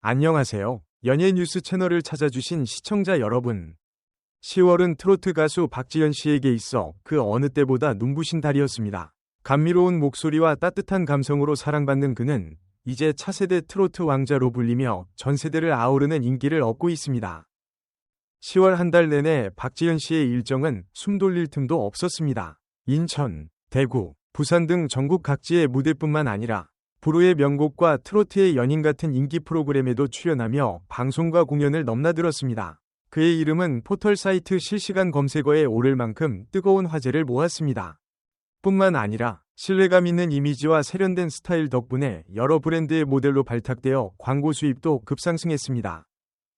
안녕하세요. 연예 뉴스 채널을 찾아주신 시청자 여러분. 10월은 트로트 가수 박지현 씨에게 있어 그 어느 때보다 눈부신 달이었습니다. 감미로운 목소리와 따뜻한 감성으로 사랑받는 그는 이제 차세대 트로트 왕자로 불리며 전 세대를 아우르는 인기를 얻고 있습니다. 10월 한 달 내내 박지현 씨의 일정은 숨 돌릴 틈도 없었습니다. 인천, 대구, 부산 등 전국 각지의 무대뿐만 아니라 불후의 명곡과 트로트의 연인 같은 인기 프로그램에도 출연하며 방송과 공연을 넘나들었습니다. 그의 이름은 포털 사이트 실시간 검색어에 오를 만큼 뜨거운 화제를 모았습니다. 뿐만 아니라 신뢰감 있는 이미지와 세련된 스타일 덕분에 여러 브랜드의 모델로 발탁되어 광고 수입도 급상승했습니다.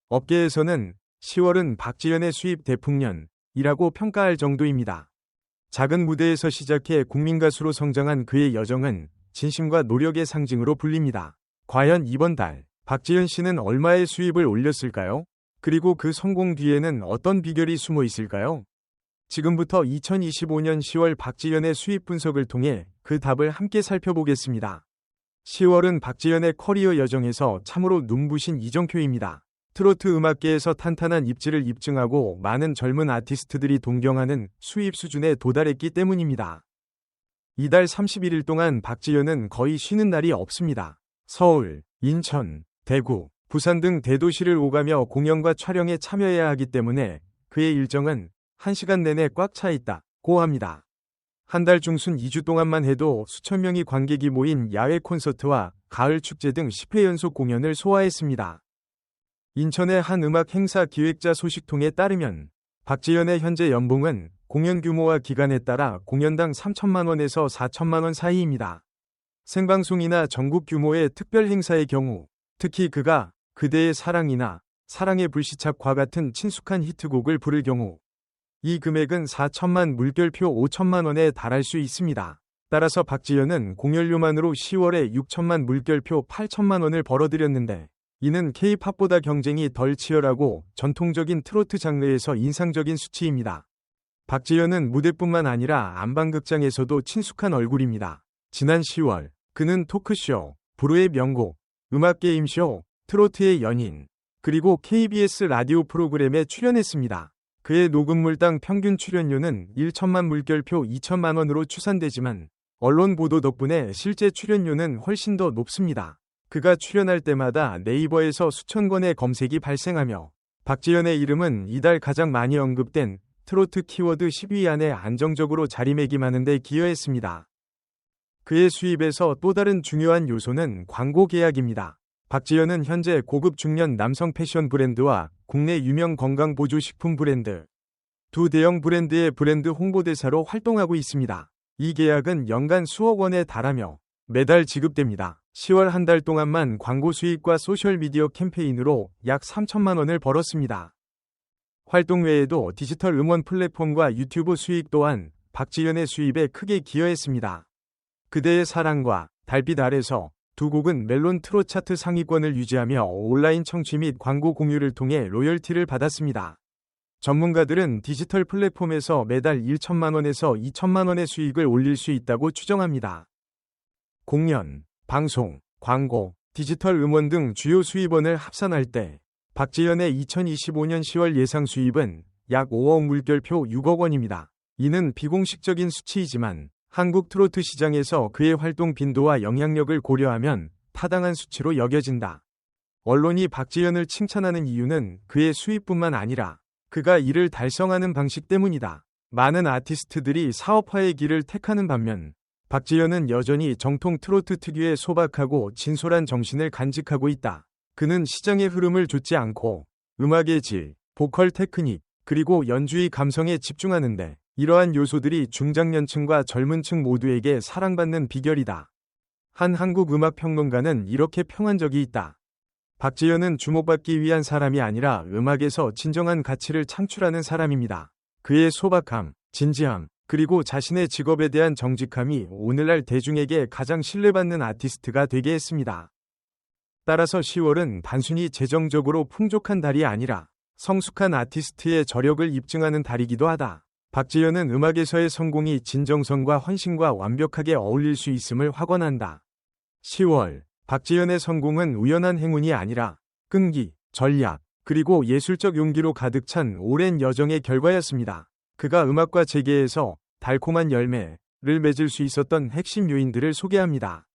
업계에서는 10월은 박지현의 수입 대풍년이라고 평가할 정도입니다. 작은 무대에서 시작해 국민 가수로 성장한 그의 여정은 진심과 노력의 상징으로 불립니다. 과연 이번 달 박지현 씨는 얼마의 수입을 올렸을까요? 그리고 그 성공 뒤에는 어떤 비결이 숨어 있을까요? 지금부터 2025년 10월 박지현의 수입 분석을 통해 그 답을 함께 살펴보겠습니다. 10월은 박지현의 커리어 여정에서 참으로 눈부신 이정표입니다. 트로트 음악계에서 탄탄한 입지를 입증하고 많은 젊은 아티스트들이 동경하는 수입 수준에 도달했기 때문입니다. 이달 31일 동안 박지현은 거의 쉬는 날이 없습니다. 서울, 인천, 대구, 부산 등 대도시를 오가며 공연과 촬영에 참여해야 하기 때문에 그의 일정은 1시간 내내 꽉 차 있다고 합니다. 한 달 중순 2주 동안만 해도 수천 명의 관객이 모인 야외 콘서트와 가을 축제 등 10회 연속 공연을 소화했습니다. 인천의 한 음악 행사 기획자 소식통에 따르면 박지현의 현재 연봉은 공연 규모와 기간에 따라 공연당 3천만 원에서 4천만 원 사이입니다. 생방송이나 전국 규모의 특별 행사의 경우, 특히 그가 그대의 사랑이나 사랑의 불시착과 같은 친숙한 히트곡을 부를 경우 이 금액은 4천만 물결표 5천만 원에 달할 수 있습니다. 따라서 박지현은 공연료만으로 10월에 6천만 물결표 8천만 원을 벌어들였는데 이는 K-팝보다 경쟁이 덜 치열하고 전통적인 트로트 장르에서 인상적인 수치입니다. 박지현은 무대뿐만 아니라 안방극장에서도 친숙한 얼굴입니다. 지난 10월 그는 토크쇼, 불후의 명곡, 음악게임쇼, 트로트의 연인, 그리고 KBS 라디오 프로그램에 출연했습니다. 그의 녹음물당 평균 출연료는 1천만 물결표 2천만 원으로 추산되지만 언론 보도 덕분에 실제 출연료는 훨씬 더 높습니다. 그가 출연할 때마다 네이버에서 수천 건의 검색이 발생하며 박지현의 이름은 이달 가장 많이 언급된 트로트 키워드 10위 안에 안정적으로 자리매김하는 데 기여했습니다. 그의 수입에서 또 다른 중요한 요소는 광고 계약입니다. 박지현은 현재 고급 중년 남성 패션 브랜드와 국내 유명 건강보조식품 브랜드, 두 대형 브랜드의 브랜드 홍보대사로 활동하고 있습니다. 이 계약은 연간 수억 원에 달하며 매달 지급됩니다. 10월 한 달 동안만 광고 수익과 소셜미디어 캠페인으로 약 3천만 원을 벌었습니다. 활동 외에도 디지털 음원 플랫폼과 유튜브 수익 또한 박지현의 수입에 크게 기여했습니다. 그대의 사랑과 달빛 아래서 두 곡은 멜론 트롯 차트 상위권을 유지하며 온라인 청취 및 광고 공유를 통해 로열티를 받았습니다. 전문가들은 디지털 플랫폼에서 매달 1천만 원에서 2천만 원의 수익을 올릴 수 있다고 추정합니다. 공연, 방송, 광고, 디지털 음원 등 주요 수입원을 합산할 때 박지현의 2025년 10월 예상 수입은 약 5억 물결표 6억 원입니다. 이는 비공식적인 수치이지만 한국 트로트 시장에서 그의 활동 빈도와 영향력을 고려하면 타당한 수치로 여겨진다. 언론이 박지현을 칭찬하는 이유는 그의 수입뿐만 아니라 그가 이를 달성하는 방식 때문이다. 많은 아티스트들이 사업화의 길을 택하는 반면 박지현은 여전히 정통 트로트 특유의 소박하고 진솔한 정신을 간직하고 있다. 그는 시장의 흐름을 좇지 않고 음악의 질, 보컬 테크닉, 그리고 연주의 감성에 집중하는데 이러한 요소들이 중장년층과 젊은 층 모두에게 사랑받는 비결이다. 한 한국 음악 평론가는 이렇게 평한 적이 있다. 박지현은 주목받기 위한 사람이 아니라 음악에서 진정한 가치를 창출하는 사람입니다. 그의 소박함, 진지함, 그리고 자신의 직업에 대한 정직함이 오늘날 대중에게 가장 신뢰받는 아티스트가 되게 했습니다. 따라서 10월은 단순히 재정적으로 풍족한 달이 아니라 성숙한 아티스트의 저력을 입증하는 달이기도 하다. 박지현은 음악에서의 성공이 진정성과 헌신과 완벽하게 어울릴 수 있음을 확언한다. 10월, 박지현의 성공은 우연한 행운이 아니라 끈기, 전략, 그리고 예술적 용기로 가득 찬 오랜 여정의 결과였습니다. 그가 음악과 재계에서 달콤한 열매를 맺을 수 있었던 핵심 요인들을 소개합니다.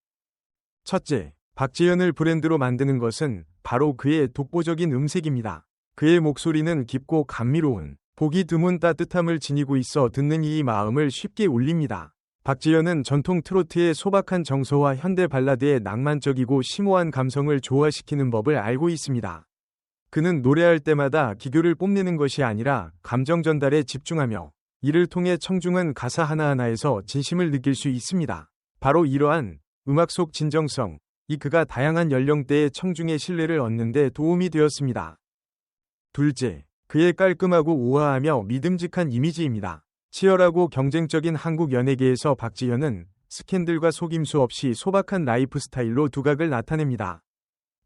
첫째, 박지현을 브랜드로 만드는 것은 바로 그의 독보적인 음색입니다. 그의 목소리는 깊고 감미로운, 보기 드문 따뜻함을 지니고 있어 듣는 이의 마음을 쉽게 울립니다. 박지현은 전통 트로트의 소박한 정서와 현대 발라드의 낭만적이고 심오한 감성을 조화시키는 법을 알고 있습니다. 그는 노래할 때마다 기교를 뽐내는 것이 아니라 감정 전달에 집중하며 이를 통해 청중은 가사 하나하나에서 진심을 느낄 수 있습니다. 바로 이러한 음악 속 진정성이 그가 다양한 연령대의 청중의 신뢰를 얻는 데 도움이 되었습니다. 둘째, 그의 깔끔하고 우아하며 믿음직한 이미지입니다. 치열하고 경쟁적인 한국 연예계에서 박지현은 스캔들과 속임수 없이 소박한 라이프 스타일로 두각을 나타냅니다.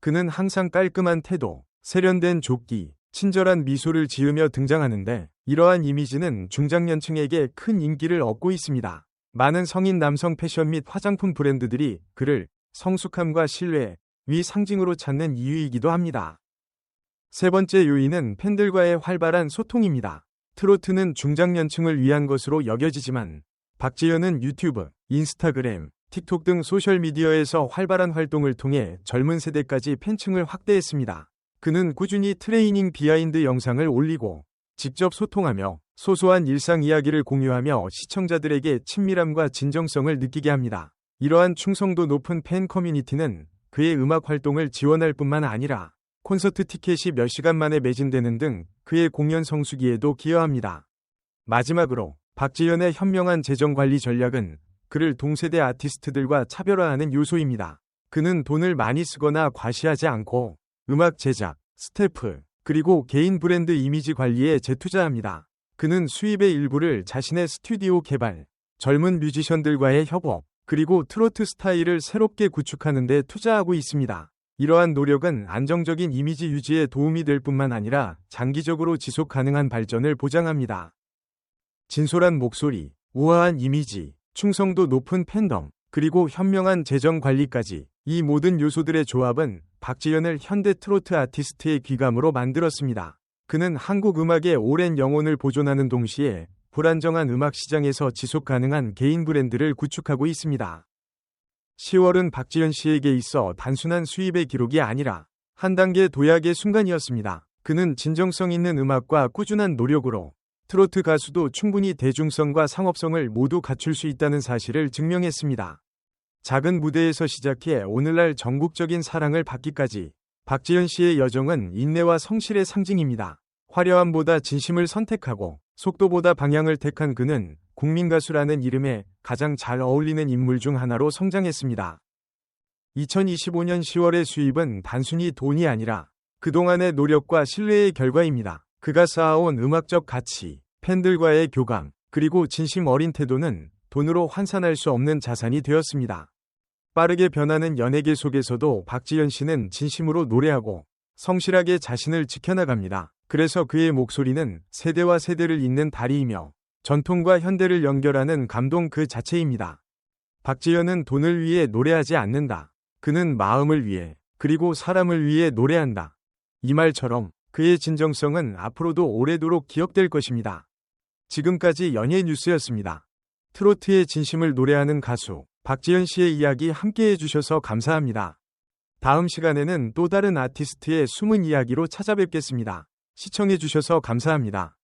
그는 항상 깔끔한 태도, 세련된 조끼, 친절한 미소를 지으며 등장하는데 이러한 이미지는 중장년층에게 큰 인기를 얻고 있습니다. 많은 성인 남성 패션 및 화장품 브랜드들이 그를 성숙함과 신뢰의 상징으로 찾는 이유이기도 합니다. 세 번째 요인은 팬들과의 활발한 소통입니다. 트로트는 중장년층을 위한 것으로 여겨지지만 박지현은 유튜브, 인스타그램, 틱톡 등 소셜미디어에서 활발한 활동을 통해 젊은 세대까지 팬층을 확대했습니다. 그는 꾸준히 트레이닝 비하인드 영상을 올리고 직접 소통하며 소소한 일상 이야기를 공유하며 시청자들에게 친밀함과 진정성을 느끼게 합니다. 이러한 충성도 높은 팬 커뮤니티는 그의 음악 활동을 지원할 뿐만 아니라 콘서트 티켓이 몇 시간 만에 매진되는 등 그의 공연 성수기에도 기여합니다. 마지막으로 박지현의 현명한 재정 관리 전략은 그를 동세대 아티스트들과 차별화하는 요소입니다. 그는 돈을 많이 쓰거나 과시하지 않고 음악 제작, 스태프, 그리고 개인 브랜드 이미지 관리에 재투자합니다. 그는 수입의 일부를 자신의 스튜디오 개발, 젊은 뮤지션들과의 협업, 그리고 트로트 스타일을 새롭게 구축하는 데 투자하고 있습니다. 이러한 노력은 안정적인 이미지 유지에 도움이 될 뿐만 아니라 장기적으로 지속 가능한 발전을 보장합니다. 진솔한 목소리, 우아한 이미지, 충성도 높은 팬덤, 그리고 현명한 재정 관리까지 이 모든 요소들의 조합은 박지현을 현대 트로트 아티스트의 귀감으로 만들었습니다. 그는 한국 음악의 오랜 영혼을 보존하는 동시에 불안정한 음악 시장에서 지속 가능한 개인 브랜드를 구축하고 있습니다. 10월은 박지현 씨에게 있어 단순한 수입의 기록이 아니라 한 단계 도약의 순간이었습니다. 그는 진정성 있는 음악과 꾸준한 노력으로 트로트 가수도 충분히 대중성과 상업성을 모두 갖출 수 있다는 사실을 증명했습니다. 작은 무대에서 시작해 오늘날 전국적인 사랑을 받기까지 박지현 씨의 여정은 인내와 성실의 상징입니다. 화려함보다 진심을 선택하고 속도보다 방향을 택한 그는 국민가수라는 이름에 가장 잘 어울리는 인물 중 하나로 성장했습니다. 2025년 10월의 수입은 단순히 돈이 아니라 그동안의 노력과 신뢰의 결과입니다. 그가 쌓아온 음악적 가치, 팬들과의 교감, 그리고 진심 어린 태도는 돈으로 환산할 수 없는 자산이 되었습니다. 빠르게 변하는 연예계 속에서도 박지현 씨는 진심으로 노래하고 성실하게 자신을 지켜나갑니다. 그래서 그의 목소리는 세대와 세대를 잇는 다리이며 전통과 현대를 연결하는 감동 그 자체입니다. 박지현은 돈을 위해 노래하지 않는다. 그는 마음을 위해, 그리고 사람을 위해 노래한다. 이 말처럼 그의 진정성은 앞으로도 오래도록 기억될 것입니다. 지금까지 연예뉴스였습니다. 트로트의 진심을 노래하는 가수 박지현 씨의 이야기 함께해 주셔서 감사합니다. 다음 시간에는 또 다른 아티스트의 숨은 이야기로 찾아뵙겠습니다. 시청해 주셔서 감사합니다.